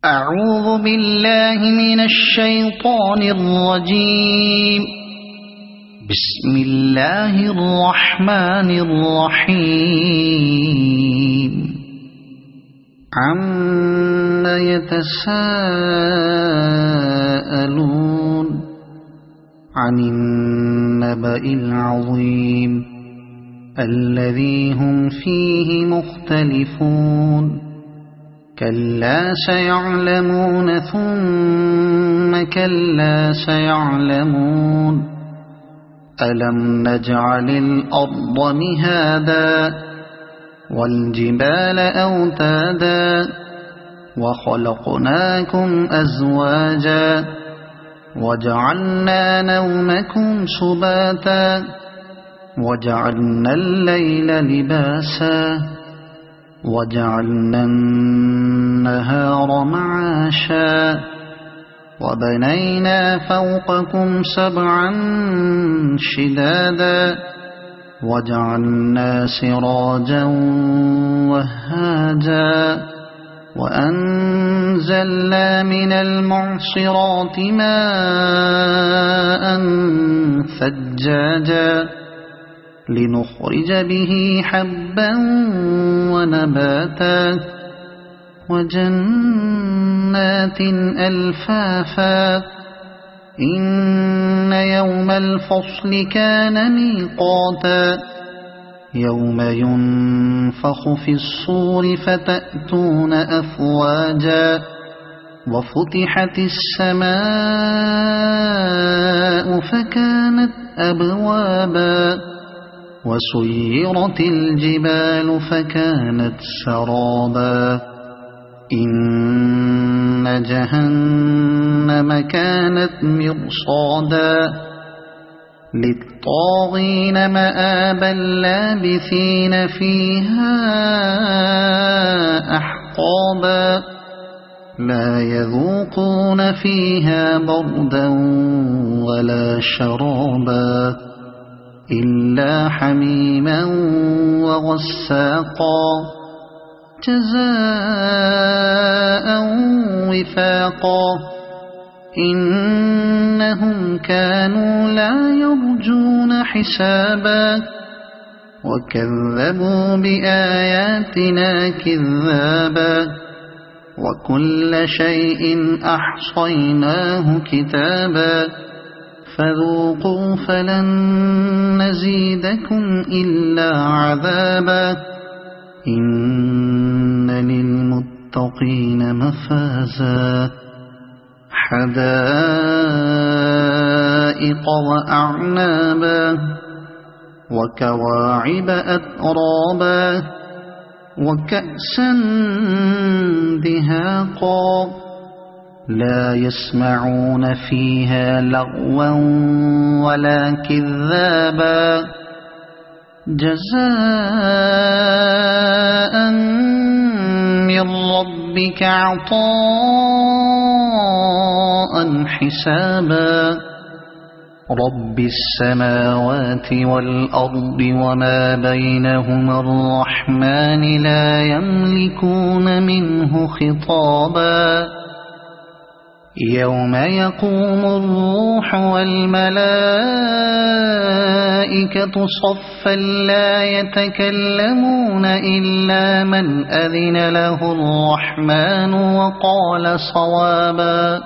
أعوذ بالله من الشيطان الرجيم. بسم الله الرحمن الرحيم. عَمَّ يتساءلون عن النبأ العظيم الذي هم فيه مختلفون. كلا سيعلمون ثم كلا سيعلمون. ألم نجعل الأرض مهادا والجبال أوتادا وخلقناكم أزواجا وجعلنا نومكم سباتا وجعلنا الليل لباسا وجعلنا النهار معاشا وبنينا فوقكم سبعا شدادا وجعلنا سراجا وهاجا وأنزلنا من المعصرات ماء ثجاجا لنخرج به حبا ونباتا وجنات ألفافا. إن يوم الفصل كان ميقاتا. يوم ينفخ في الصور فتأتون أفواجا وفتحت السماء فكانت أبوابا وسيرت الجبال فكانت سرابا. إن جهنم كانت مرصادا للطاغين مآبا لابثين فيها أحقابا. لا يذوقون فيها بردا ولا شرابا إلا حميما وغساقا جزاء وفاقا. إنهم كانوا لا يرجون حسابا وكذبوا بآياتنا كذابا وكل شيء أحصيناه كتابا فذوقوا فلن نزيدكم إلا عذابا. إن للمتقين مفازا حدائق وأعنابا وكواعب أترابا وكأسا دهاقا لا يسمعون فيها لغوا ولا كذابا جزاء من ربك عطاء حسابا. رب السماوات والأرض وما بينهما الرحمن لا يملكون منه خطابا. يوم يقوم الروح والملائكة صفا لا يتكلمون إلا من أذن له الرحمن وقال صوابا.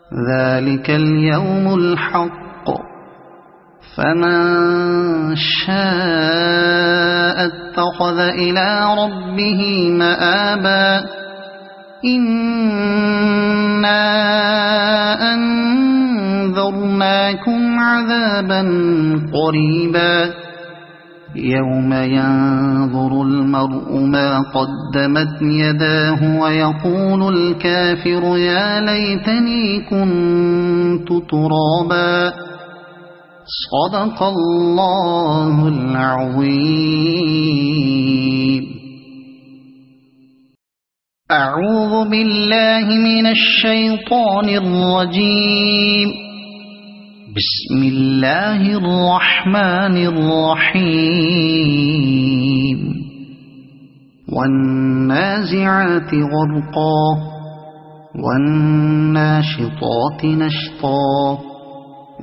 ذلك اليوم الحق فمن شاء اتخذ إلى ربه مآبا. إنا أنذرناكم عذابا قريبا يوم ينظر المرء ما قدمت يداه ويقول الكافر يا ليتني كنت ترابا. صدق الله العظيم. أعوذ بالله من الشيطان الرجيم. بسم الله الرحمن الرحيم. والنازعات غرقا والناشطات نشطا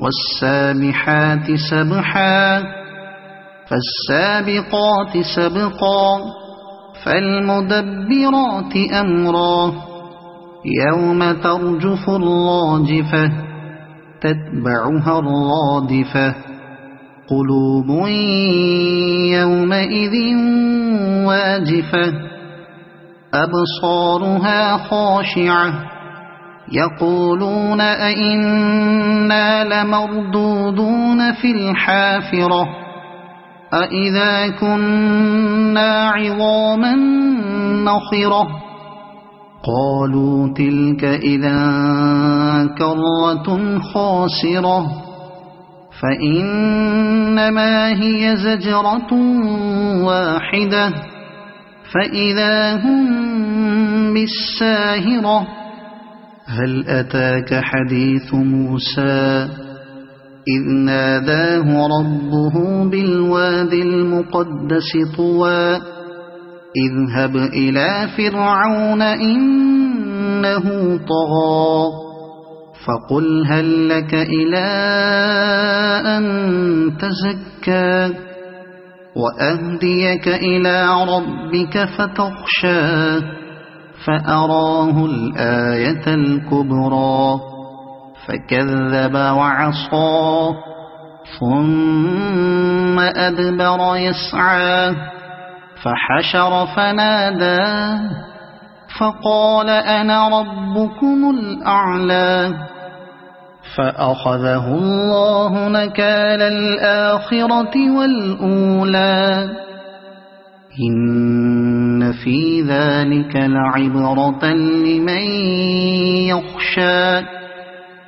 والسابحات سبحا فالسابقات سبقا فالمدبرات أمرا يوم ترجف الراجفة تتبعها الرادفة قلوب يومئذ واجفة أبصارها خاشعة يقولون أئنا لمردودون في الحافرة أئذا كنا عظاما نخرة قالوا تلك إذا كرة خاسرة فإنما هي زجرة واحدة فإذا هم بالساهرة هل أتاك حديث موسى إذ ناداه ربه بالواد المقدس طوى اذهب إلى فرعون إنه طغى فقل هل لك إلى أن تزكى وأهديك إلى ربك فتخشى فأراه الآية الكبرى فكذب وعصى ثم أدبر يسعى فحشر فنادى فقال أنا ربكم الأعلى فأخذه الله نكال الآخرة والأولى إن في ذلك لعبرة لمن يخشى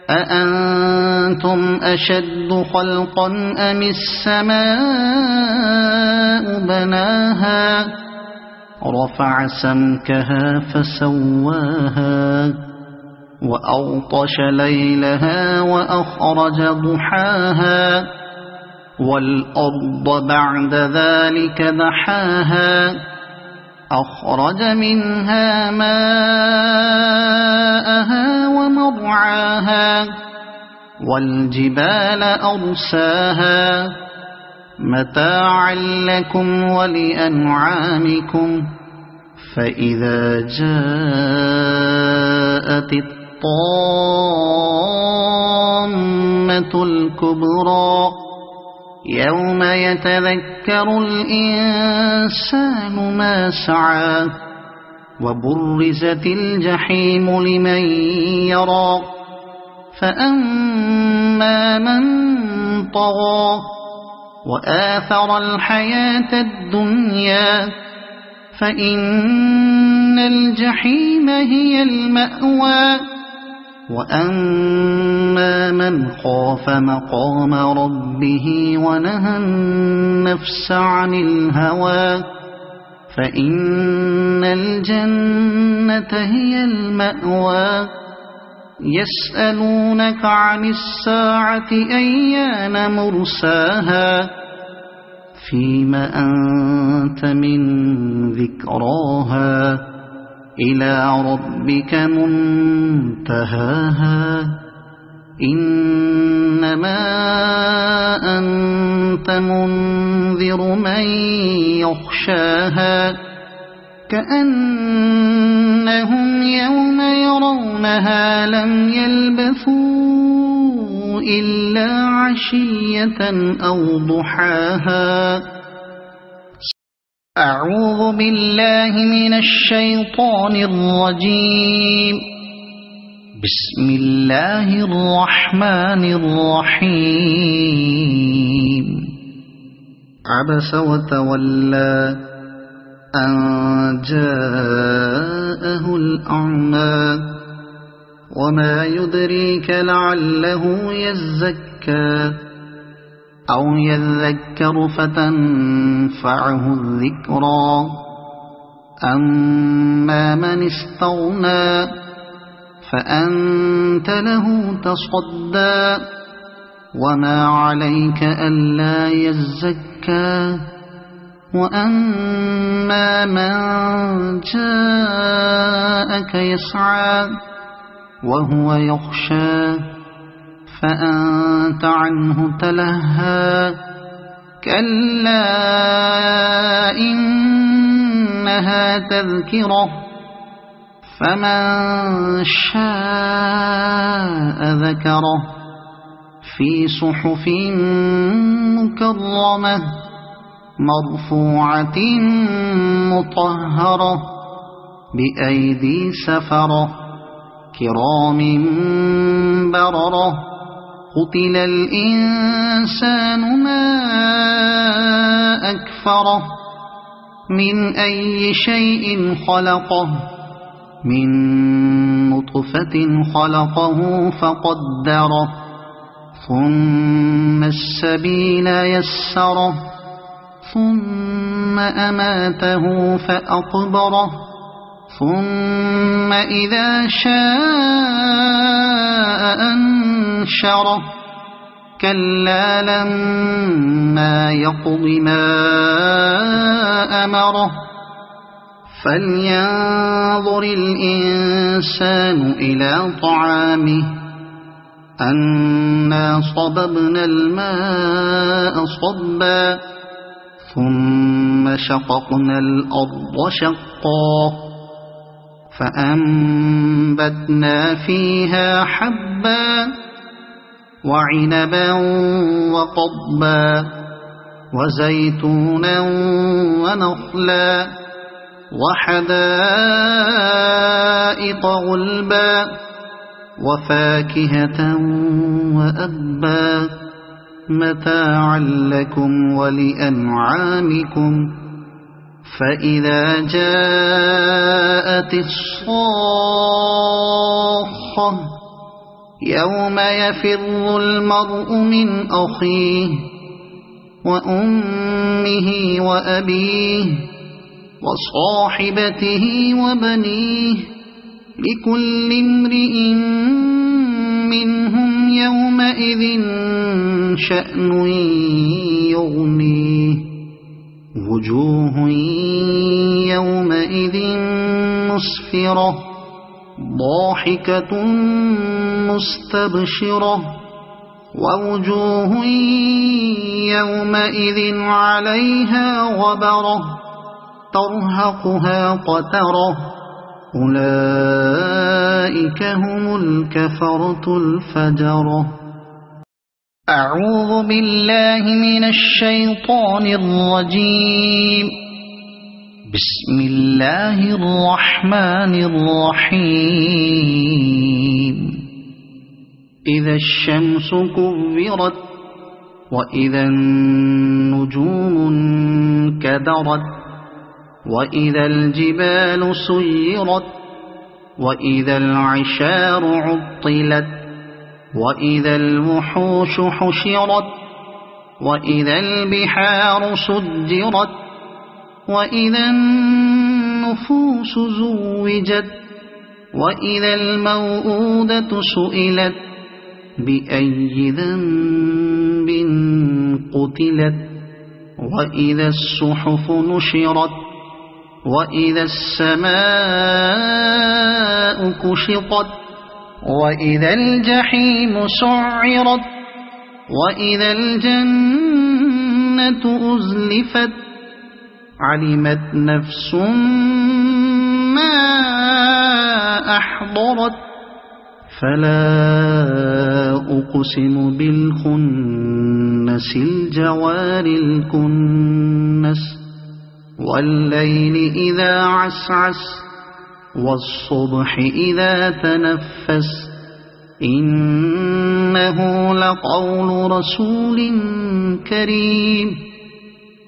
أأنتم أشد خلقا أم السماء بناها رفع سمكها فسواها وأغطش ليلها وأخرج ضحاها والأرض بعد ذلك دحاها أخرج منها ماءها ومرعاها والجبال أرساها متاعا لكم ولأنعامكم فإذا جاءت الطامة الكبرى يوم يتذكر الإنسان ما سعى وبرزت الجحيم لمن يرى فأما من طغى وآثر الحياة الدنيا فإن الجحيم هي المأوى وأما من خاف مقام ربه ونهى النفس عن الهوى فإن الجنة هي المأوى يسألونك عن الساعة أيان مرساها فيم أنت من ذكراها إلى ربك منتهاها إنما أنت منذر من يخشاها كأنهم يوم يرونها لم يلبثوا إلا عشية أو ضحاها أعوذ بالله من الشيطان الرجيم بسم الله الرحمن الرحيم عبس وتولى أن جاءه الأعمى وما يدريك لعله يزكى أو يذكر فتنفعه الذكرى أما من استغنى فأنت له تصدى وما عليك ألا يزكى وأما من جاءك يسعى وهو يخشى فأنت عنه تلهى كلا إنها تذكرة فمن شاء ذكره في صحف مكرمة مرفوعة مطهرة بأيدي سفرة كرام بررة قتل الإنسان ما أكفره من أي شيء خلقه من نطفة خلقه فقدره ثم السبيل يسره ثم أماته فأقبره ثم إذا شاء أنشره كلا لما يقض ما أمره فلينظر الإنسان إلى طعامه أنا صببنا الماء صبا ثم شققنا الأرض شقا فأنبتنا فيها حبا وعنبا وقضبا وزيتونا ونخلا وحدائق غلبا وفاكهة وأبا متاعا لكم ولأنعامكم فإذا جاءت الصاخة يوم يفر المرء من أخيه وأمه وأبيه وصاحبته وبنيه لكل امرئ منهم يومئذ شأن يغنيه وجوه يومئذ مسفرة ضاحكة مستبشرة ووجوه يومئذ عليها غبرة ترهقها قترة أولئك هم الكفرة الفجرة أعوذ بالله من الشيطان الرجيم بسم الله الرحمن الرحيم إذا الشمس كورت وإذا النجوم انكدرت وإذا الجبال سيرت وإذا العشار عطلت وإذا الوحوش حشرت وإذا البحار سجرت وإذا النفوس زوجت وإذا الموءودة سئلت بأي ذنب قتلت وإذا الصحف نشرت وإذا السماء كشطت وإذا الجحيم سعرت وإذا الجنة أزلفت علمت نفس ما أحضرت فلا أقسم بالخنس الجوار الكنس والليل إذا عسعس والصبح إذا تنفس إنه لقول رسول كريم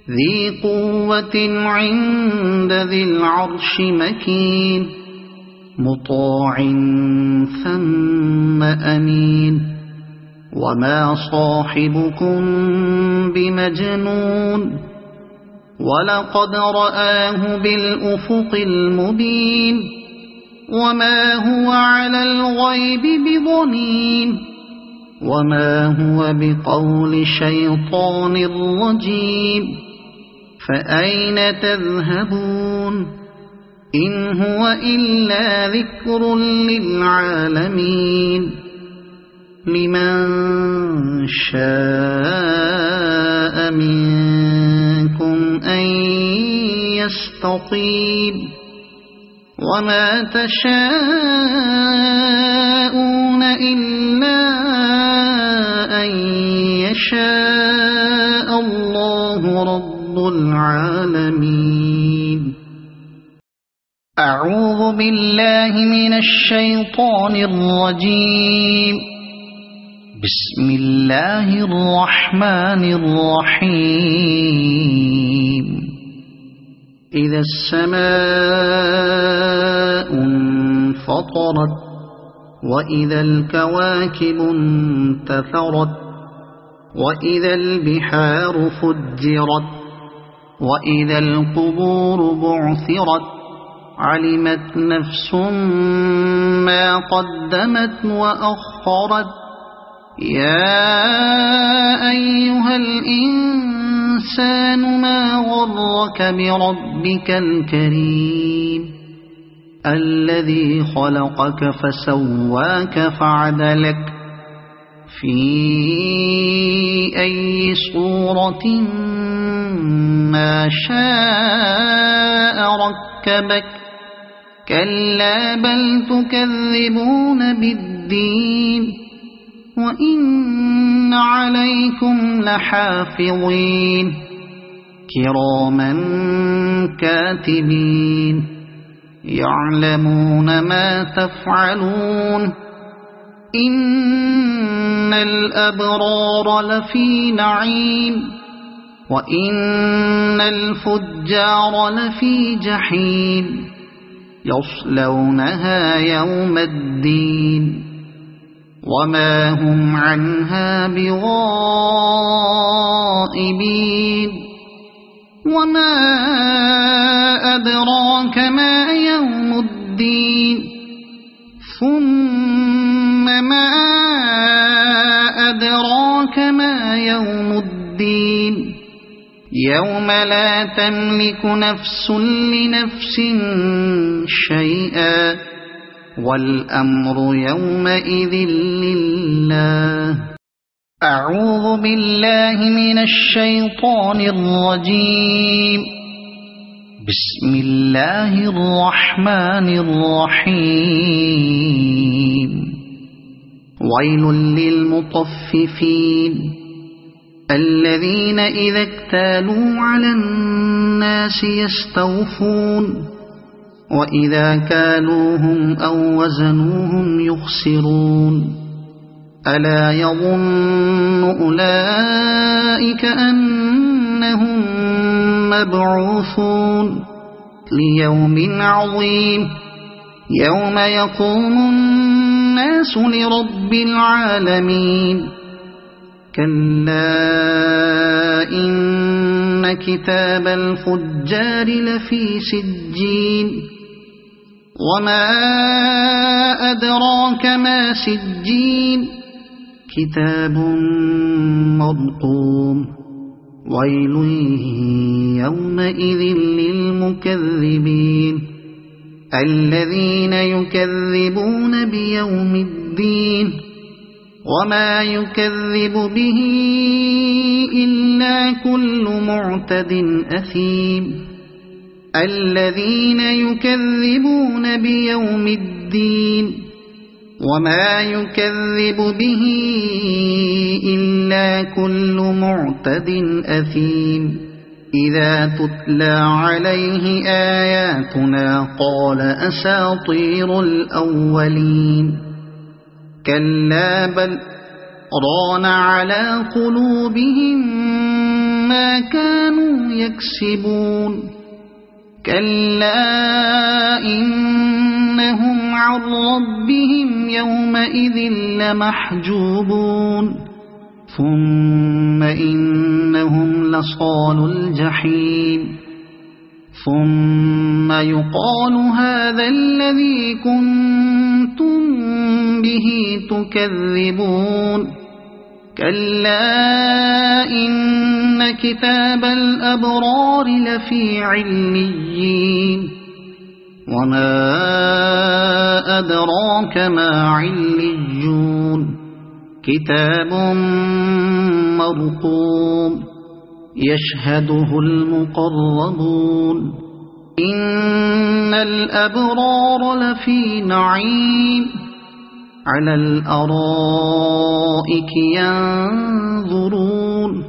ذي قوة عند ذي العرش مكين مطاع ثم أمين وما صاحبكم بمجنون ولقد رآه بالأفق المبين وما هو على الغيب بضنين وما هو بقول شيطان رجيم فأين تذهبون إن هو إلا ذكر للعالمين لمن شاء منكم أن يستقيم وما تشاءون إلا أن يشاء الله رب العالمين. أعوذ بالله من الشيطان الرجيم. بسم الله الرحمن الرحيم. إذا السماء انفطرت وإذا الكواكب انتثرت وإذا البحار فجرت وإذا القبور بعثرت علمت نفس ما قدمت وأخرت. يا أيها الإنسان ما غرك بربك الكريم الذي خلقك فسواك فعدلك في أي صورة ما شاء ركبك. كلا بل تكذبون بالدين وإن عليكم لحافظين كراما كاتبين يعلمون ما تفعلون. إن الأبرار لفي نعيم وإن الفجار لفي جحيم يصلونها يوم الدين وما هم عنها بغائبين. وما أدراك ما يوم الدين ثم ما أدراك ما يوم الدين يوم لا تملك نفس لنفس شيئا والأمر يومئذ لله. أعوذ بالله من الشيطان الرجيم. بسم الله الرحمن الرحيم. ويل للمطففين الذين إذا اكتالوا على الناس يستوفون وإذا كالوهم أو وزنوهم يخسرون. ألا يظن أولئك أنهم مبعوثون ليوم عظيم يوم يقوم الناس لرب العالمين. كلا إن كتاب الفجار لفي سجين وما أدراك ما سجين كتاب مرقوم ويل يومئذ للمكذبين الذين يكذبون بيوم الدين وما يكذب به إلا كل معتد أثيم. الذين يكذبون بيوم الدين وما يكذب به إلا كل معتد أثيم. إذا تتلى عليه آياتنا قال أساطير الأولين. كلا بل ران على قلوبهم ما كانوا يكسبون. كلا إنهم عن ربهم يومئذ لمحجوبون ثم إنهم لصال الجحيم ثم يقال هذا الذي كنتم به تكذبون. كلا إن كتاب الأبرار لفي عليين وما أدراك ما عليون كتاب مرقوم يشهده المقربون إن الأبرار لفي نعيم على الأرائك ينظرون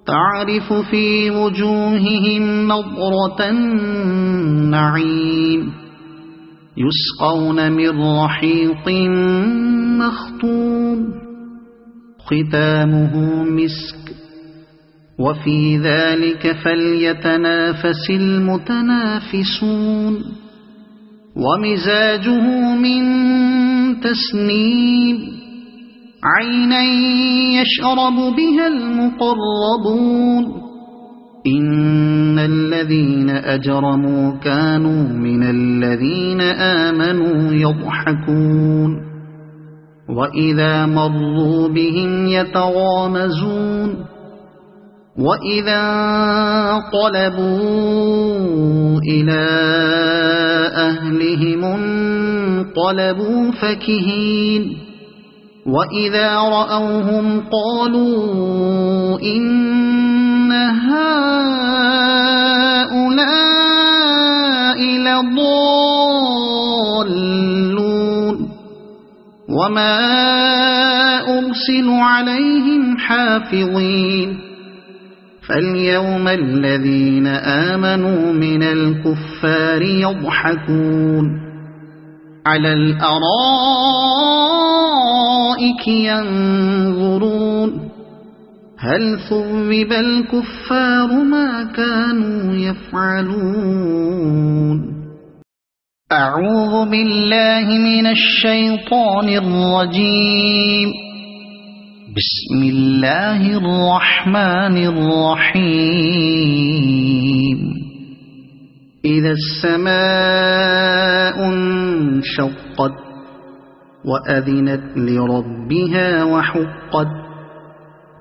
تعرف في وجوههم نضرة النعيم يسقون من رحيق مختوم ختامه مسك وفي ذلك فليتنافس المتنافسون ومزاجه من تسنيم عينا يشرب بها المقربون إن الذين أجرموا كانوا من الذين آمنوا يضحكون وإذا مروا بهم يتغامزون وإذا انقلبوا إلى أهلهم انقلبوا فكهين وإذا رأوهم قالوا إن هؤلاء لضالون وما أرسلوا عليهم حافظين فاليوم الذين آمنوا من الكفار يضحكون على الأرائك ينظرون هل ثوب الكفار ما كانوا يفعلون أعوذ بالله من الشيطان الرجيم بسم الله الرحمن الرحيم إذا السماء انشقت وأذنت لربها وحقت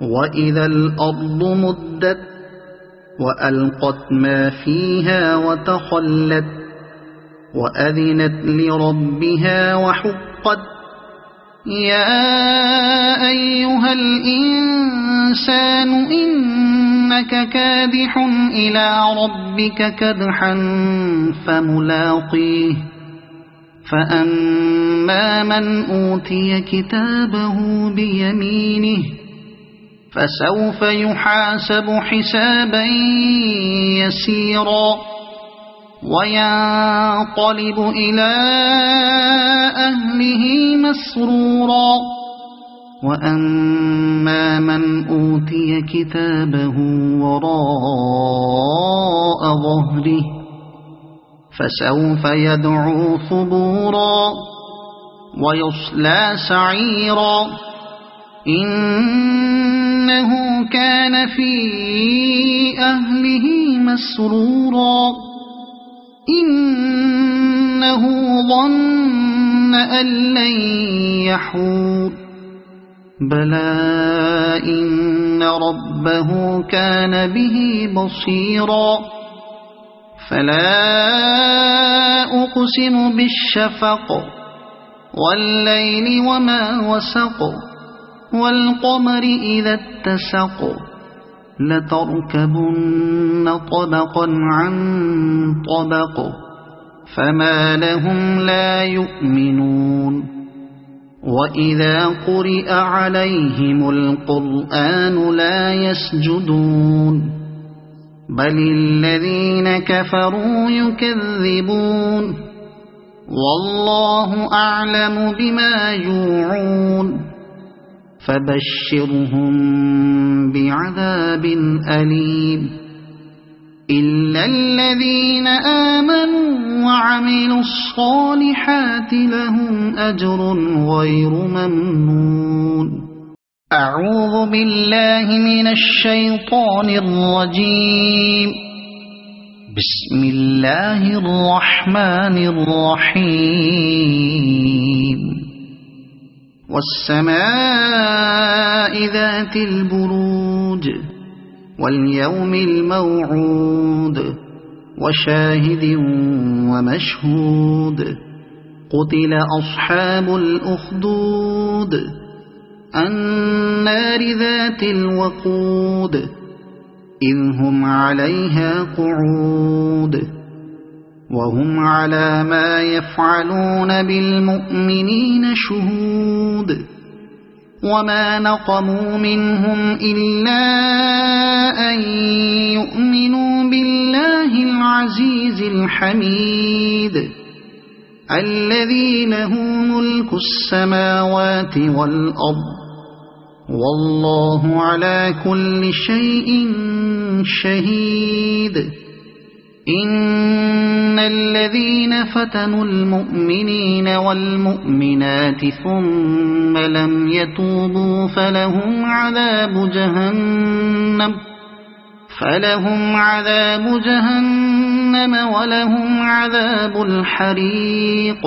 وإذا الأرض مدت وألقت ما فيها وتخلت وأذنت لربها وحقت يا أيها الإنسان إنك كادح إلى ربك كدحا فملاقيه فأما من أوتي كتابه بيمينه فسوف يحاسب حسابا يسيرا وينقلب إلى أهله مسرورا وأما من أوتي كتابه وراء ظهره فسوف يدعو ثبورا ويصلى سعيرا إنه كان في أهله مسرورا إنه ظن أن لن يحور بلى إن ربه كان به بصيرا فلا أقسم بالشفق والليل وما وسق والقمر إذا اتسق لتركبن طبقا عن طبق فما لهم لا يؤمنون وإذا قرئ عليهم القرآن لا يسجدون بل الذين كفروا يكذبون والله أعلم بما يوعون فبشرهم بعذاب أليم إلا الذين آمنوا وعملوا الصالحات لهم أجر غير ممنون أعوذ بالله من الشيطان الرجيم بسم الله الرحمن الرحيم والسماء ذات البروج واليوم الموعود وشاهد ومشهود قتل أصحاب الأخدود النار ذات الوقود إذ هم عليها قعود وهم على ما يفعلون بالمؤمنين شهود وما نقموا منهم إلا أن يؤمنوا بالله العزيز الحميد الذي له ملك السماوات والأرض والله على كل شيء شهيد إن الذين فتنوا المؤمنين والمؤمنات ثم لم يتوبوا فلهم عذاب جهنم ولهم عذاب الحريق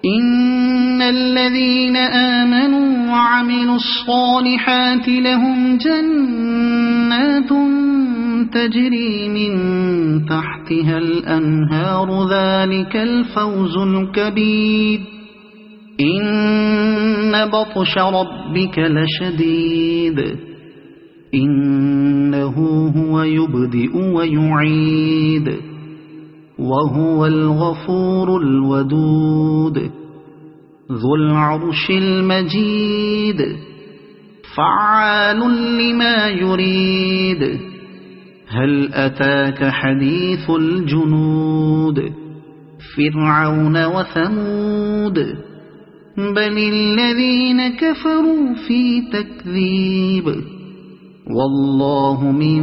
إن الذين آمنوا وعملوا الصالحات لهم جنات تجري من تحتها الأنهار ذلك الفوز الكبير إن بطش ربك لشديد إنه هو يبدئ ويعيد وهو الغفور الودود ذو العرش المجيد فعال لما يريد هل أتاك حديث الجنود فرعون وثمود بل الذين كفروا في تكذيب والله من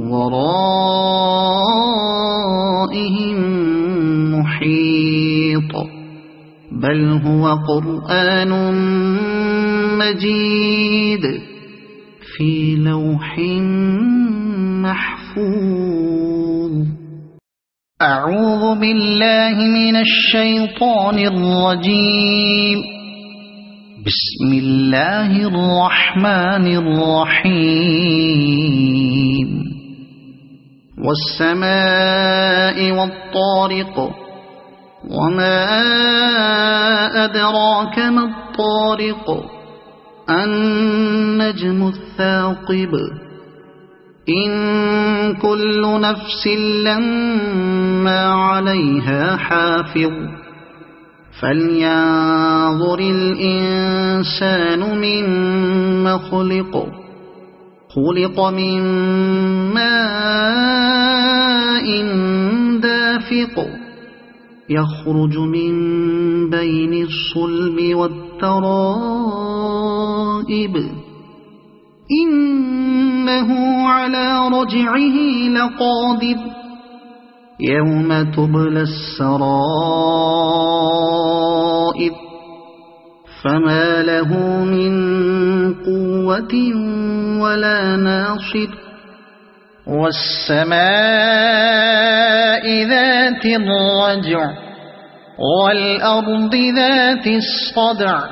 ورائهم محيط بل هو قرآن مجيد في لوح محفوظ أعوذ بالله من الشيطان الرجيم بسم الله الرحمن الرحيم والسماء والطارق وما أدراك ما الطارق النجم الثاقب إن كل نفس لما عليها حافظ فلينظر الإنسان مما خلق من ماء دافق يخرج من بين الصلب والترائب إنه على رجعه لقادر يوم تبلى السرائر فما له من قوة ولا ناصر والسماء ذات الرجع والأرض ذات الصدع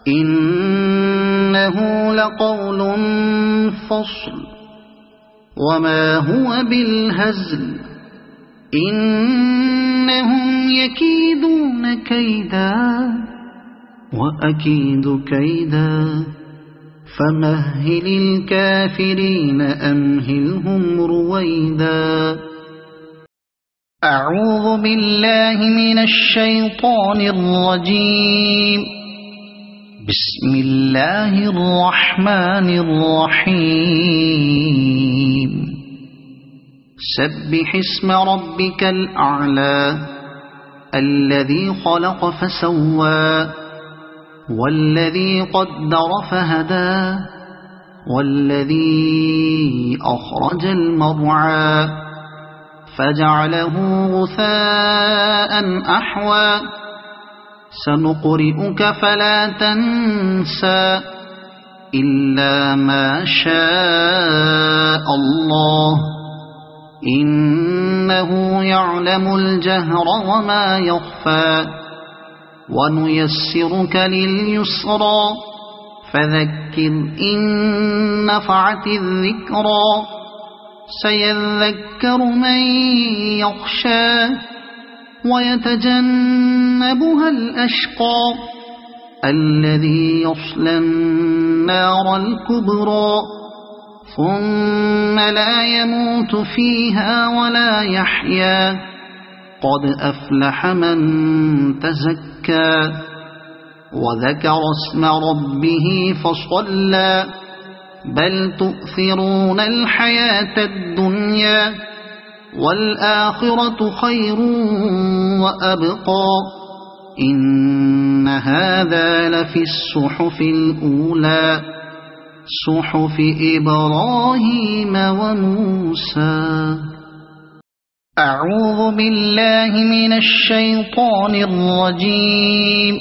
إنه لقول فصل وما هو بالهزل إنهم يكيدون كيدا وأكيد كيدا فمهل الكافرين أمهلهم رويدا أعوذ بالله من الشيطان الرجيم بسم الله الرحمن الرحيم سبح اسم ربك الأعلى الذي خلق فسوى والذي قدر فهدى والذي أخرج المرعى فجعله غثاء أحوى سنقرئك فلا تنسى إلا ما شاء الله إنه يعلم الجهر وما يخفى ونيسرك لليسرى فذكر إن نفعت الذكرى سيذكر من يخشى ويتجنبها الأشقى الذي يصلى النار الكبرى ثم لا يموت فيها ولا يحيا قد أفلح من تزكى وذكر اسم ربه فصلى بل تؤثرون الحياة الدنيا والآخرة خير وأبقى إن هذا لفي الصحف الأولى صحف إبراهيم وموسى. أعوذ بالله من الشيطان الرجيم.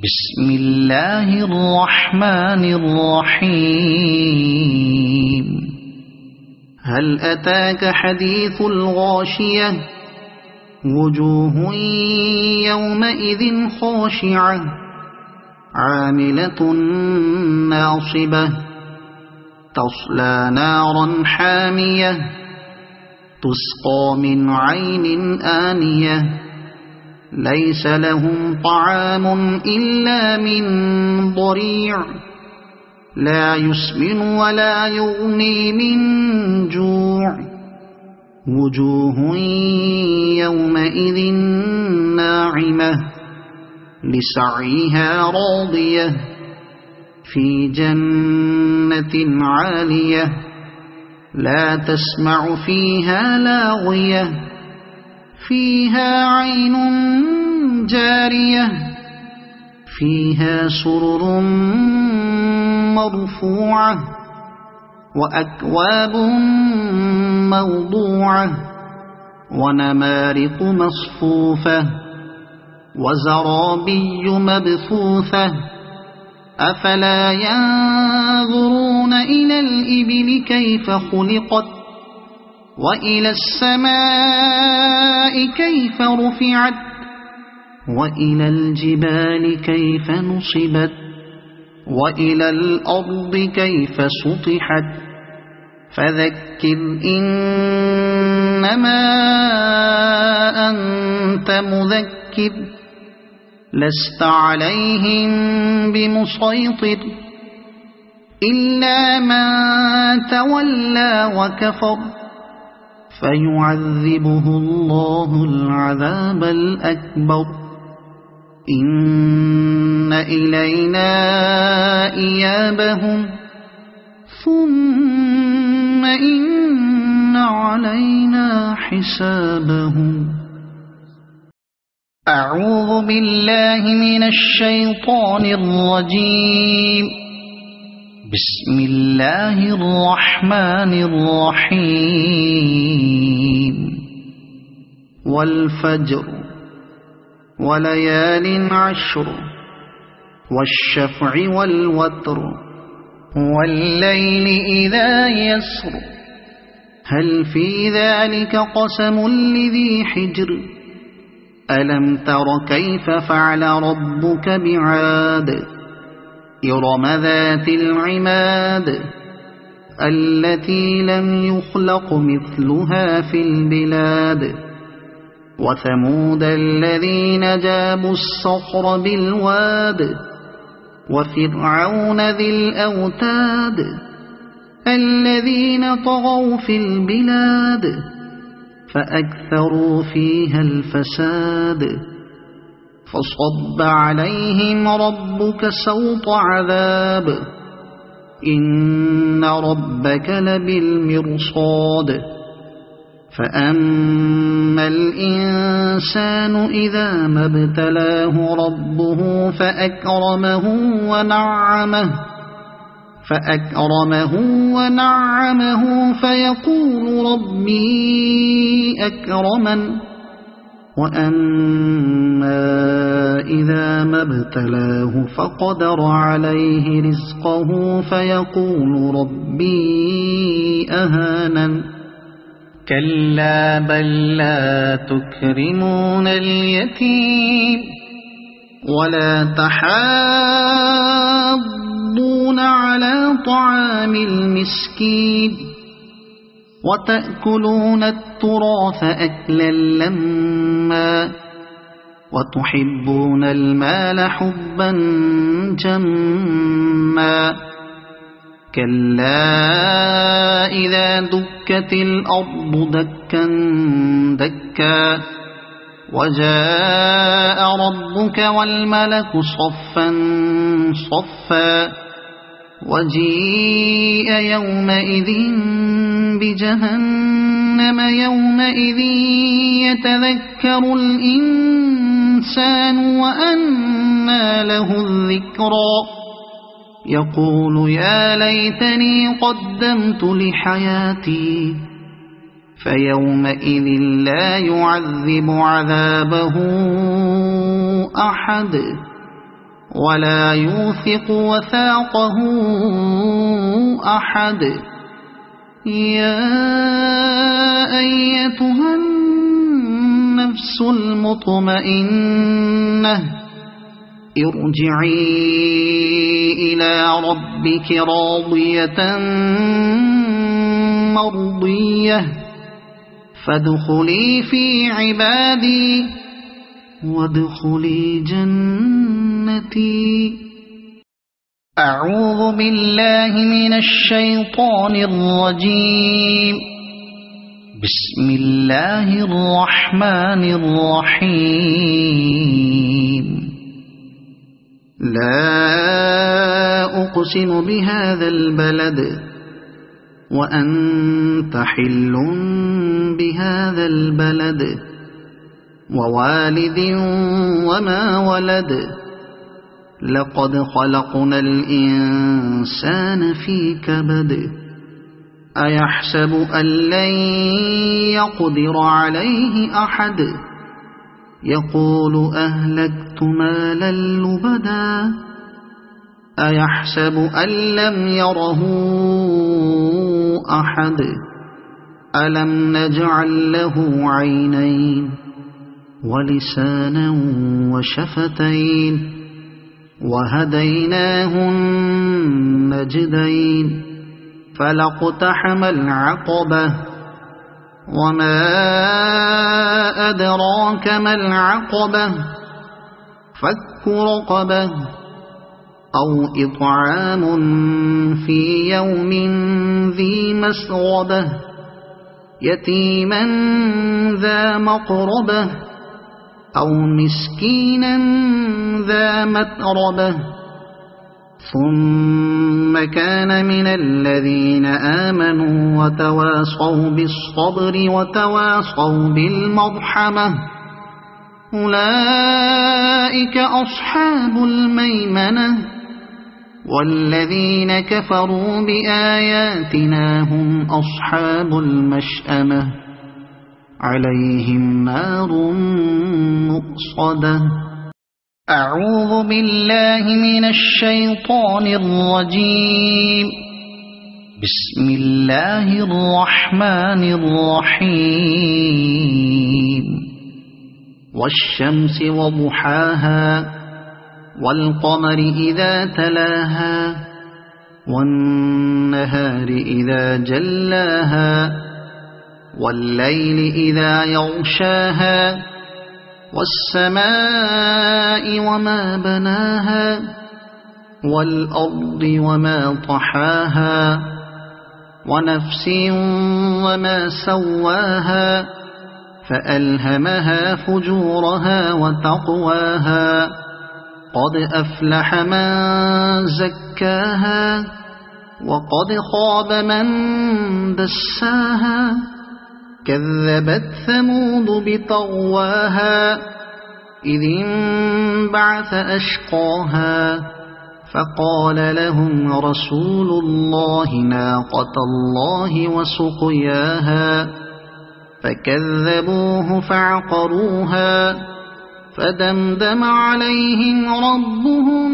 بسم الله الرحمن الرحيم. هل أتاك حديث الغاشية وجوه يومئذ خاشعة عاملة ناصبة تصلى نارا حامية تسقى من عين آنية ليس لهم طعام إلا من ضريع لا يسمن ولا يغني من جوع وجوه يومئذ ناعمة لسعيها راضية في جنة عالية لا تسمع فيها لاغية فيها عين جارية فيها سرر مرفوعة وأكواب موضوعة ونمارق مصفوفة وزرابي مبثوثة أفلا ينظرون إلى الإبل كيف خلقت وإلى السماء كيف رفعت وإلى الجبال كيف نصبت وإلى الأرض كيف سطحت فذكر إنما أنت مذكر لست عليهم بمسيطر إلا من تولى وكفر فيعذبه الله العذاب الأكبر إن إلينا إيابهم ثم إن علينا حسابهم. أعوذ بالله من الشيطان الرجيم. بسم الله الرحمن الرحيم. والفجر وليال عشر والشفع والوتر والليل إذا يسر هل في ذلك قسم لذي حجر ألم تر كيف فعل ربك بعاد إرم ذات العماد التي لم يخلق مثلها في البلاد وثمود الذين جابوا الصخر بالواد وفرعون ذي الأوتاد الذين طغوا في البلاد فأكثروا فيها الفساد فصب عليهم ربك سوط عذاب إن ربك لبالمرصاد فأما الإنسان إذا ما ابتلاه ربه فأكرمه ونعمه فيقول ربي أكرمن وأما إذا ما ابتلاه فقدر عليه رزقه فيقول ربي أهانن كلا بل لا تكرمون اليتيم ولا تحاضون على طعام المسكين وتأكلون التراث أكلا لما وتحبون المال حبا جما كلا إذا دكت الأرض دكا دكا وجاء ربك والملك صفا صفا وجيء يومئذ بجهنم يومئذ يتذكر الإنسان وأنى له الذكرى يقول يا ليتني قدمت لحياتي فيومئذ لا يعذب عذابه أحد ولا يوثق وثاقه أحد يا أيتها النفس المطمئنة ارجعي إلى ربك راضية مرضية فادخلي في عبادي وادخلي جنتي. أعوذ بالله من الشيطان الرجيم. بسم الله الرحمن الرحيم. لا أقسم بهذا البلد وأنت حل بهذا البلد ووالد وما ولد لقد خلقنا الإنسان في كبد أيحسب أن لن يقدر عليه أحد يقول أهلكت مالا لبدا أيحسب أن لم يره أحد ألم نجعل له عينين ولسانا وشفتين وهديناه النجدين فلاقتحم العقبة وما أدراك ما العقبة فك رقبة أو إطعام في يوم ذي مسغبة يتيما ذا مقربة أو مسكينا ذا متربة ثم كان من الذين آمنوا وتواصوا بالصبر وتواصوا بالمرحمة أولئك أصحاب الميمنة والذين كفروا بآياتنا هم أصحاب المشأمة عليهم نار مؤصدة. أعوذ بالله من الشيطان الرجيم. بسم الله الرحمن الرحيم. والشمس وضحاها والقمر إذا تلاها والنهار إذا جلاها والليل إذا يغشاها والسماء وما بناها والأرض وما طحاها ونفس وما سواها فألهمها فجورها وتقواها قد أفلح من زكاها وقد خاب من دساها كذبت ثمود بطغواها إذ انبعث أشقاها فقال لهم رسول الله ناقة الله وسقياها فكذبوه فعقروها فدمدم عليهم ربهم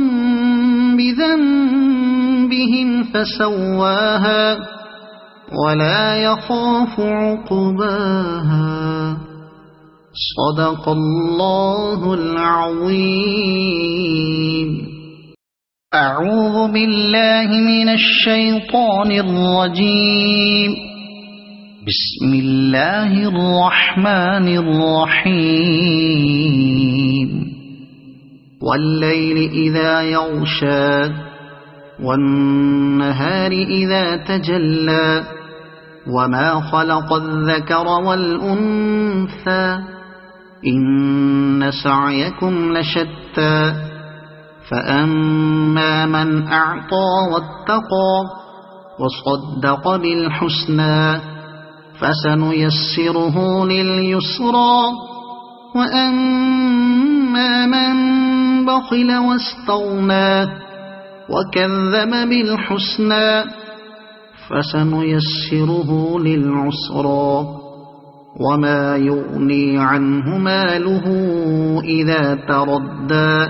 بذنبهم فسواها ولا يخاف عقباها. صدق الله العظيم. أعوذ بالله من الشيطان الرجيم. بسم الله الرحمن الرحيم والليل إذا يغشى والنهار إذا تجلى وما خلق الذكر والأنثى إن سعيكم لشتى فأما من أعطى واتقى وصدق بالحسنى فسنيسره لليسرى وأما من بخل واستغنى وكذب بالحسنى فسنيسره للعسرى وما يغني عنه ماله إذا تردى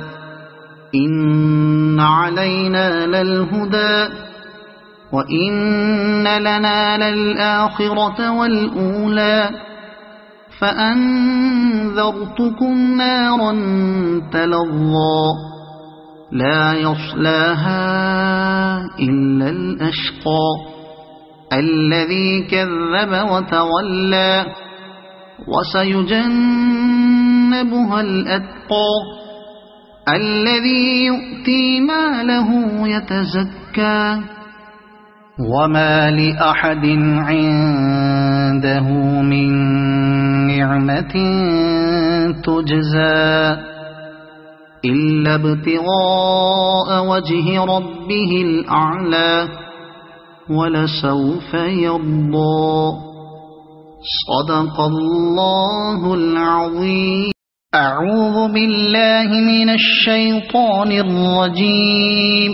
إن علينا للهدى وإن لنا للآخرة والأولى فأنذرتكم نارا تلظى لا يصلاها إلا الأشقى الذي كذب وتولى وسيجنبها الأتقى الذي يؤتي ماله يتزكى وما لأحد عنده من نعمة تجزى إلا ابتغاء وجه ربه الأعلى ولسوف يرضى صدق الله العظيم أعوذ بالله من الشيطان الرجيم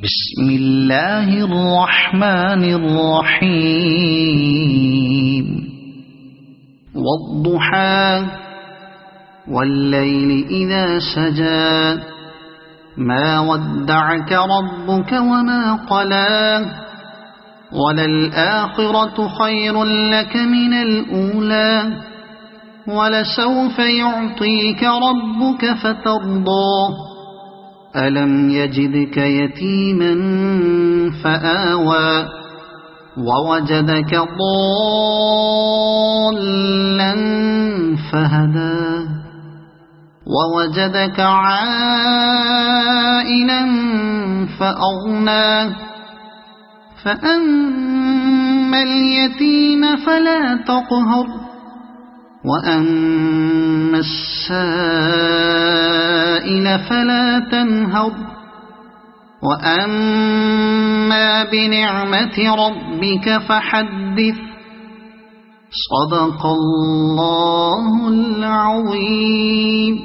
بسم الله الرحمن الرحيم والضحى والليل إذا سجى ما ودعك ربك وما قلى وللآخرة خير لك من الأولى ولسوف يعطيك ربك فترضى ألم يجدك يتيما فآوى ووجدك ضالا فهدى ووجدك عائلا فأغنى فأما اليتيم فلا تقهر وأما السائل فلا تنهر وأما بنعمة ربك فحدث صدق الله العظيم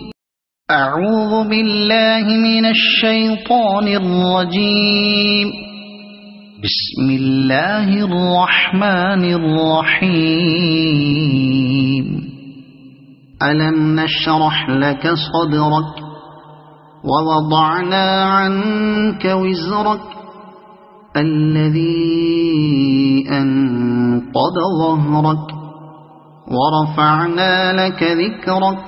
أعوذ بالله من الشيطان الرجيم بسم الله الرحمن الرحيم ألم نشرح لك صدرك ووضعنا عنك وزرك الذي أنقض ظهرك ورفعنا لك ذكرك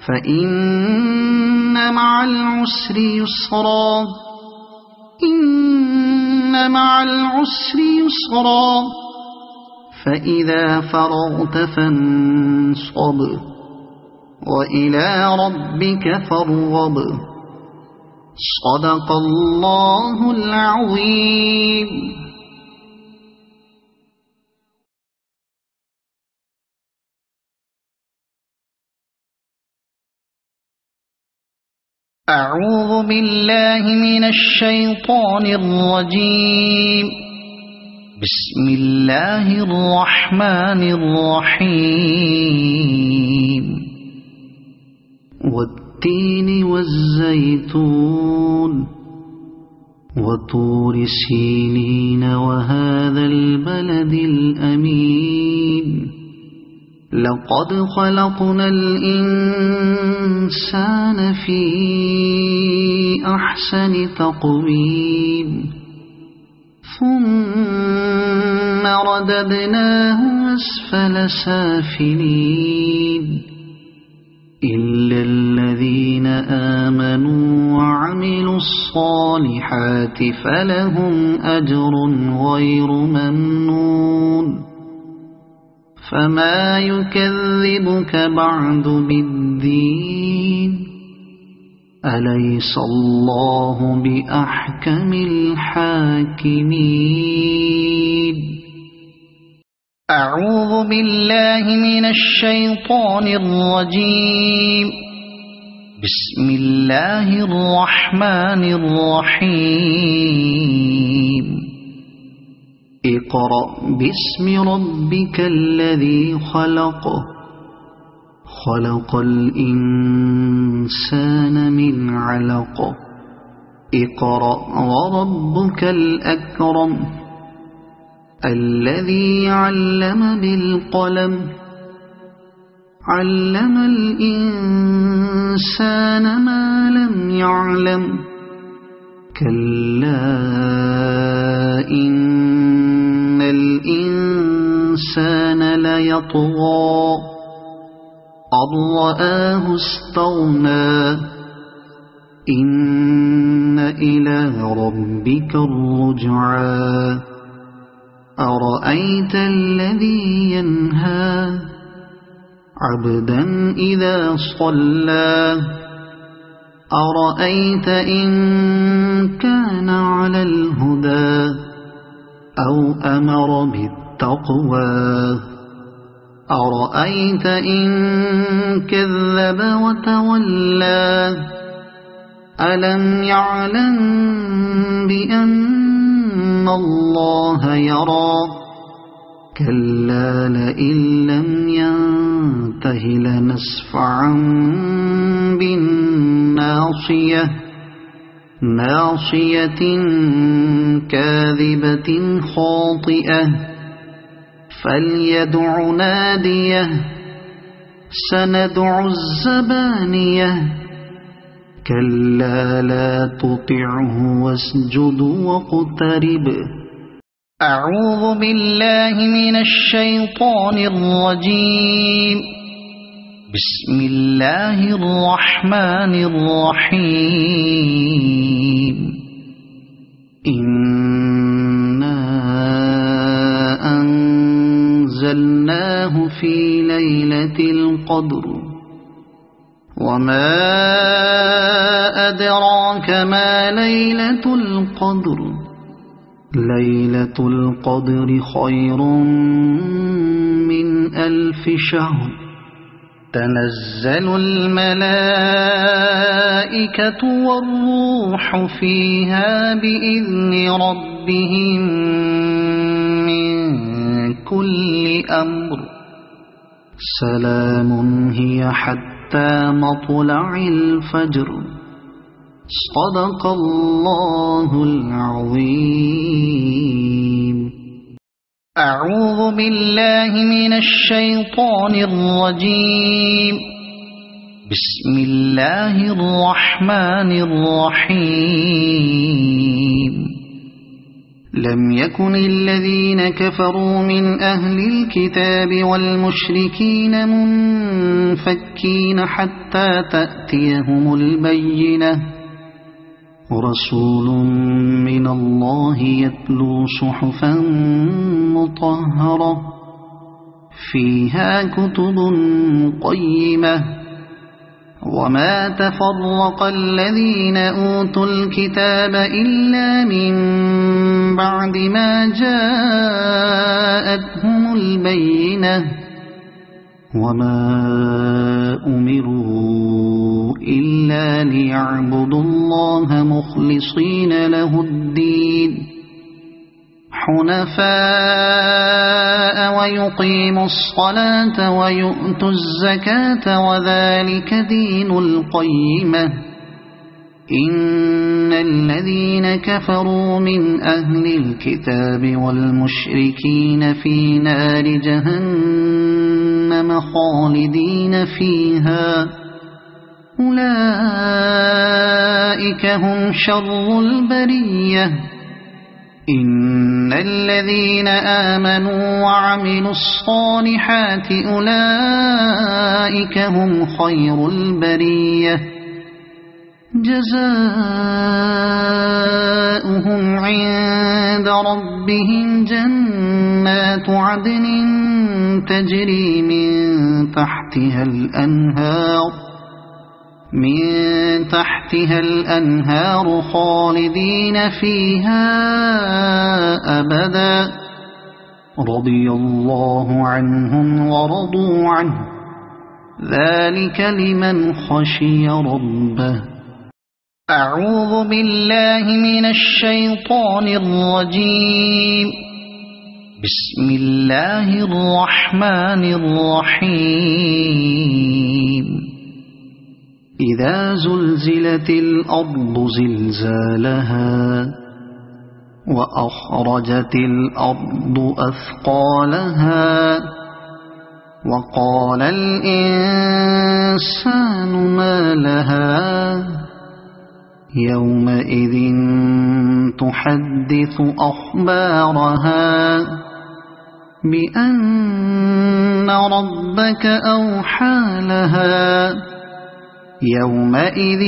فإن مع العسر يسرا إن مع العسر يسرا فإذا فرغت فانصب وإلى ربك فارغب صدق الله العظيم أعوذ بالله من الشيطان الرجيم بسم الله الرحمن الرحيم والتين والزيتون وطور سينين وهذا البلد الأمين لقد خلقنا الإنسان في أحسن تقويم ثم رددناه أسفل سافلين إلا الذين آمنوا وعملوا الصالحات فلهم أجر غير ممنون فما يكذبك بعد بالدين أليس الله بأحكم الحاكمين أعوذ بالله من الشيطان الرجيم بسم الله الرحمن الرحيم اقرأ باسم ربك الذي خلق خلق الإنسان من علق اقرأ وربك الأكرم الذي علم بالقلم علم الإنسان ما لم يعلم كلا إن الإنسان ليطغى أن رآه استغنى إن إلى ربك الرجعى أرأيت الذي ينهى عبدا إذا صلى أرأيت إن كان على الهدى أو أمر بالتقوى أرأيت إن كذب وتولى ألم يعلم بأن الله يرى كلا لئن لم ينته لنسفعا بالناصية ناصية كاذبة خاطئة فليدع ناديه سندع الزبانية كلا لا تطعه واسجد واقترب أعوذ بالله من الشيطان الرجيم بسم الله الرحمن الرحيم إنا أنزلناه في ليلة القدر وما أدراك ما ليلة القدر ليلة القدر خير من 1000 شهر تنزل الملائكة والروح فيها بإذن ربهم من كل أمر سلام هي حتى مطلع الفجر صدق الله العظيم أعوذ بالله من الشيطان الرجيم بسم الله الرحمن الرحيم لم يكن الذين كفروا من أهل الكتاب والمشركين منفكين حتى تأتيهم البينة رسول من الله يتلو صحفا مطهرة فيها كتب قيمة وما تفرق الذين أوتوا الكتاب إلا من بعد ما جاءتهم البينة وما أمروا إلا ليعبدوا الله مخلصين له الدين حنفاء ويقيموا الصلاة ويؤتوا الزكاة وذلك دين القيمة إن الذين كفروا من أهل الكتاب والمشركين في نار جهنم خالدين فيها أولئك هم شر البرية إن الذين آمنوا وعملوا الصالحات أولئك هم خير البرية جزاؤهم عند ربهم جنات عدن تجري من تحتها الأنهار خالدين فيها أبدا رضي الله عنهم ورضوا عنه ذلك لمن خشي ربه. أعوذ بالله من الشيطان الرجيم. بسم الله الرحمن الرحيم. إذا زلزلت الأرض زلزالها وأخرجت الأرض أثقالها وقال الإنسان ما لها يومئذ تحدث أخبارها بأن ربك أوحى لها يومئذ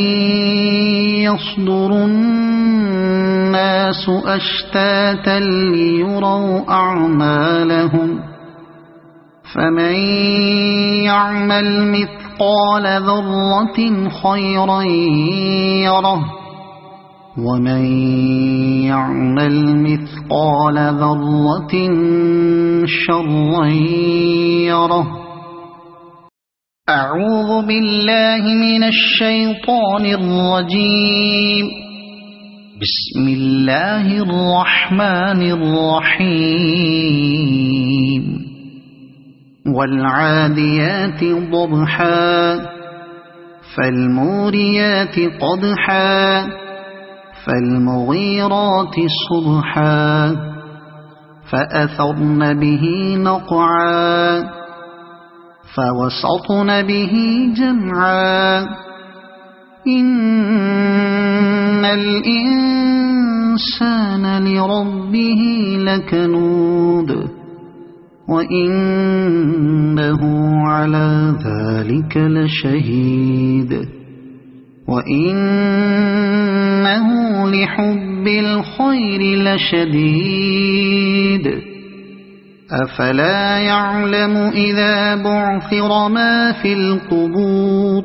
يصدر الناس أشتاتا ليروا أعمالهم فمن يعمل مثقال ذرة خيرا يره ومن يعمل مثقال ذرة شرا يره. أعوذ بالله من الشيطان الرجيم. بسم الله الرحمن الرحيم. والعاديات ضبحا فالموريات قدحا فالمغيرات صبحا فأثرن به نقعا فوسطن به جمعا إن الإنسان لربه لكنود وإنه على ذلك لشهيد وإنه لحب الخير لشديد أفلا يعلم إذا بعثر ما في القبور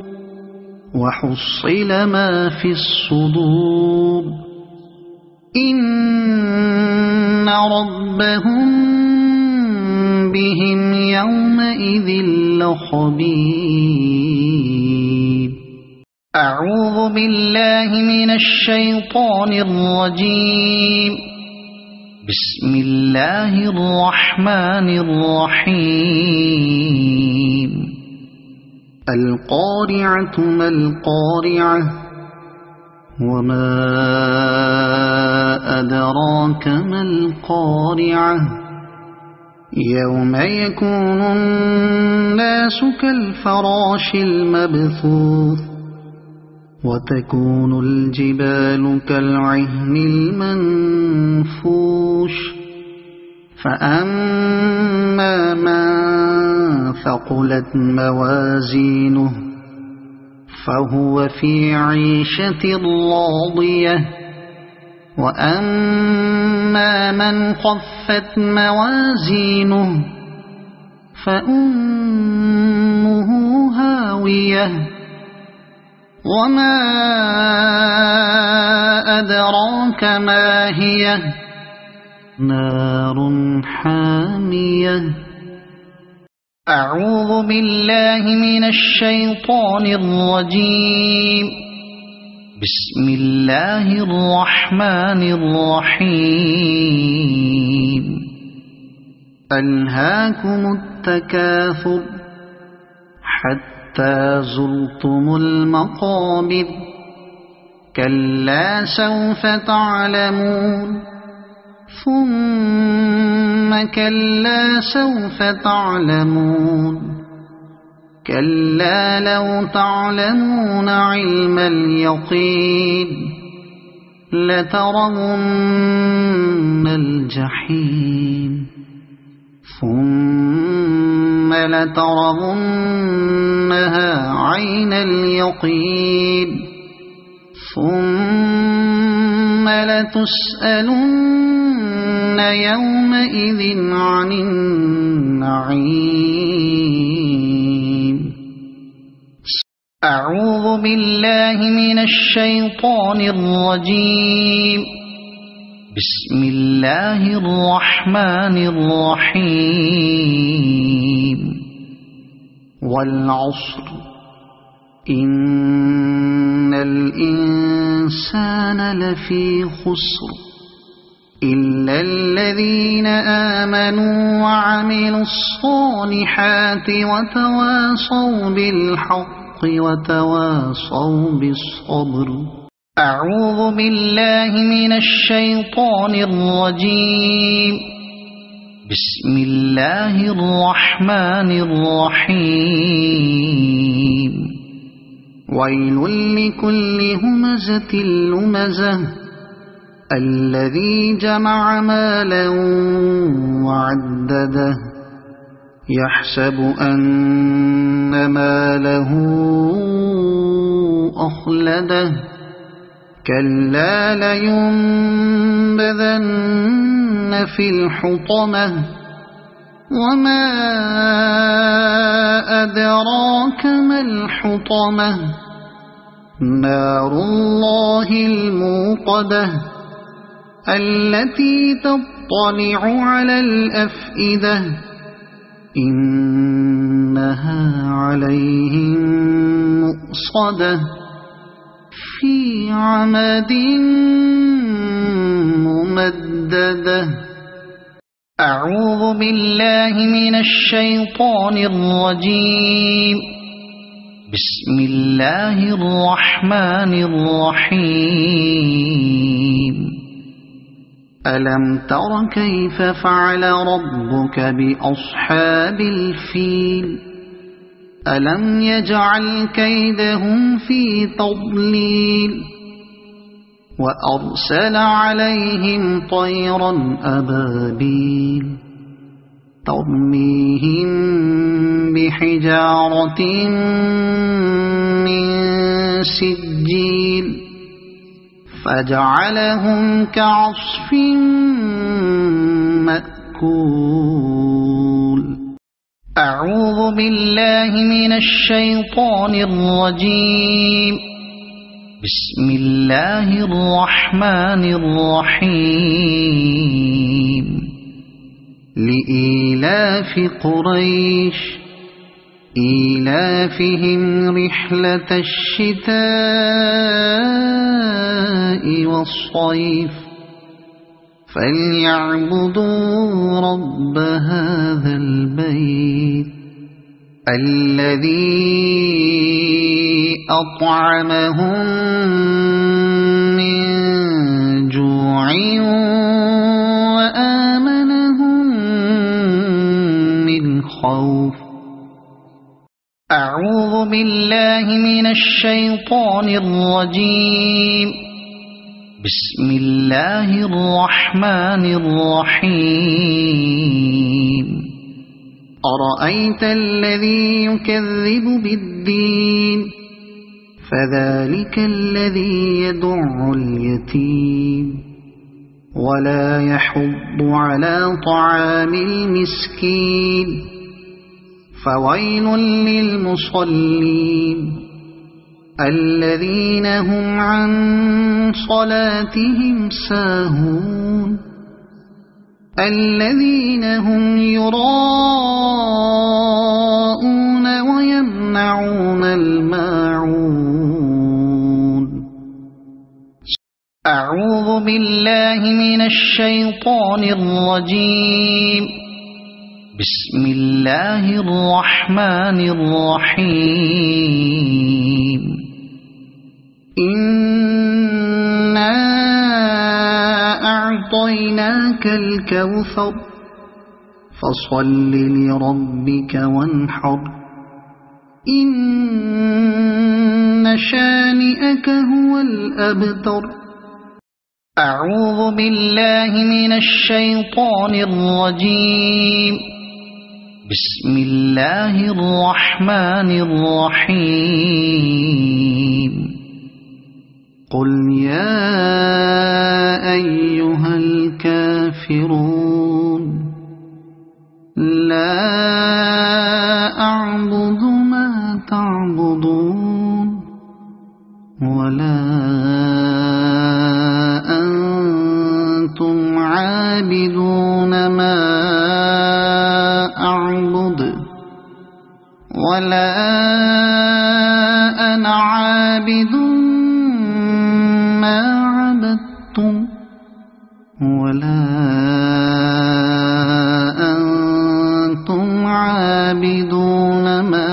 وحصل ما في الصدور إن ربهم بهم يومئذ لخبير. أعوذ بالله من الشيطان الرجيم. بسم الله الرحمن الرحيم. القارعة ما القارعة وما أدراك ما القارعة يوم يكون الناس كالفراش المبثوث وتكون الجبال كالعهن المنفوش فأما من ثقلت موازينه فهو في عيشة راضية وأما من خفت موازينه فأمه هاوية وما أدراك ما هي نار حامية. أعوذ بالله من الشيطان الرجيم. بسم الله الرحمن الرحيم. ألهاكم التكاثر حتى زرتم المقابر كلا سوف تعلمون ثم كلا سوف تعلمون كلا لو تعلمون علم اليقين لترون الجحيم ثم لترونها عين اليقين ثم لتسألن يومئذ عن النعيم. أعوذ بالله من الشيطان الرجيم. بسم الله الرحمن الرحيم. والعصر إن الإنسان لفي خسر إلا الذين آمنوا وعملوا الصالحات وتواصوا بالحق وتواصوا بالصبر. أعوذ بالله من الشيطان الرجيم. بسم الله الرحمن الرحيم. ويل لكل همزة لمزة الذي جمع مالا وعدده يحسب أن ماله أخلده كلا لينبذن في الحطمة وما أدراك ما الحطمة نار الله الموقدة التي تطلع على الأفئدة إنها عليهم مؤصدة في عمد ممددة. أعوذ بالله من الشيطان الرجيم. بسم الله الرحمن الرحيم. ألم تر كيف فعل ربك بأصحاب الفيل ألم يجعل كيدهم في تضليل وأرسل عليهم طيرا أبابيل ترميهم بحجارة من سجيل فجعلهم كعصف مأكول. أعوذ بالله من الشيطان الرجيم. بسم الله الرحمن الرحيم. لإيلاف قريش إيلافهم رحلة الشتاء والصيف فليعبدوا رب هذا البيت الذي أطعمهم من جوع وآمنهم من خوف. أعوذ بالله من الشيطان الرجيم. بسم الله الرحمن الرحيم. أرأيت الذي يكذب بالدين فذلك الذي يدع اليتيم ولا يحض على طعام المسكين فويل للمصلين الذين هم عن صلاتهم ساهون الذين هم يراءون ويمنعون الماعون. أعوذ بالله من الشيطان الرجيم. بسم الله الرحمن الرحيم. إنا أعطيناك الكوثر فصل لربك وانحر إن شانئك هو الأبتر. أعوذ بالله من الشيطان الرجيم. بسم الله الرحمن الرحيم. قل يا أيها الكافرون لا أعبد ما تعبدون ولا أنتم عابدون ما أعبد ولا أنا عابد ما عبدتم ولا أنتم عابدون ما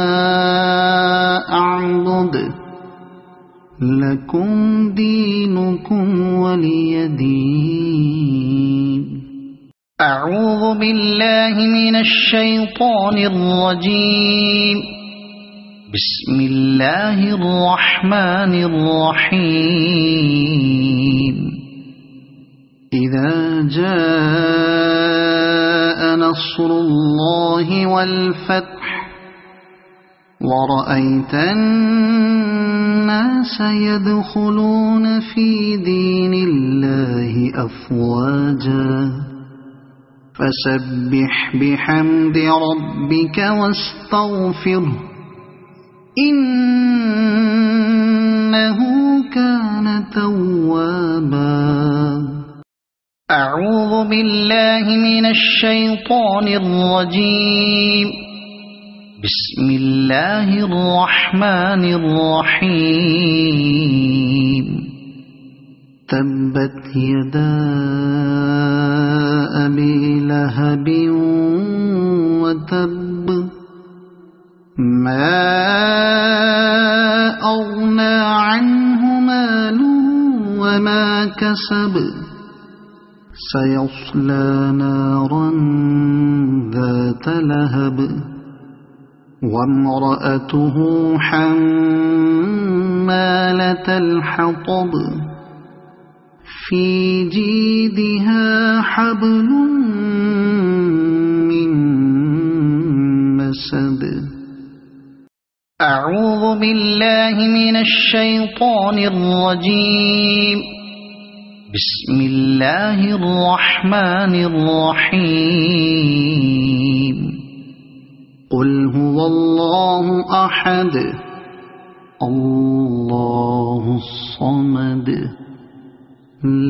أعبد لكم دينكم ولي دين. أعوذ بالله من الشيطان الرجيم. بسم الله الرحمن الرحيم. إذا جاء نصر الله والفتح ورأيت الناس يدخلون في دين الله أفواجا فسبح بحمد ربك واستغفره إنه كان توابا. أعوذ بالله من الشيطان الرجيم. بسم الله الرحمن الرحيم. تبت يدا أبي لهب وتب ما أغنى عنه ماله وما كسب سيصلى نارا ذات لهب وامرأته حمالة الحطب في جيدها حبل من مسد. أعوذ بالله من الشيطان الرجيم. بسم الله الرحمن الرحيم. قل هو الله أحد الله الصمد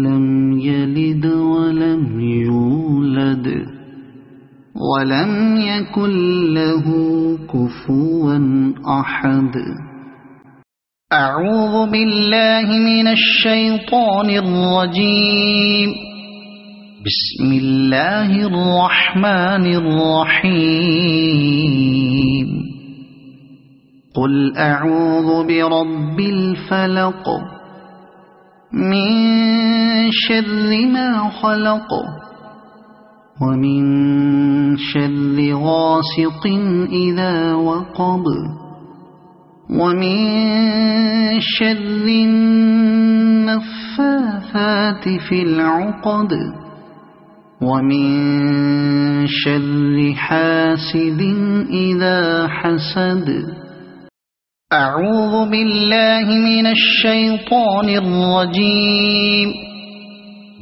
لم يلد ولم يولد ولم يكن له كفوا أحد. أعوذ بالله من الشيطان الرجيم. بسم الله الرحمن الرحيم. قل أعوذ برب الفلق من شر ما خلق ومن شر غاسق إذا وقب ومن شر النفاثات في العقد ومن شر حاسد إذا حسد. أعوذ بالله من الشيطان الرجيم.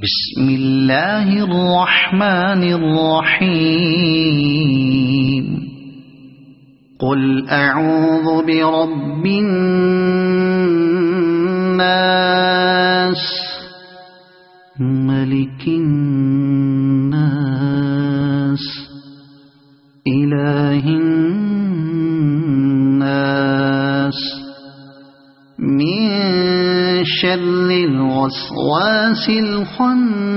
بسم الله الرحمن الرحيم. قل أعوذ برب الناس ملك الناس إله الناس من شر الوسواس الخناس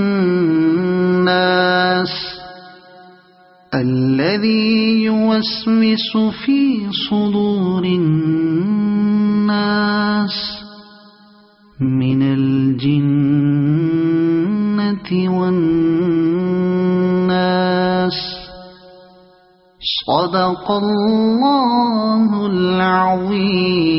الذي يوسوس في صدور الناس من الجنة والناس. صدق الله العظيم.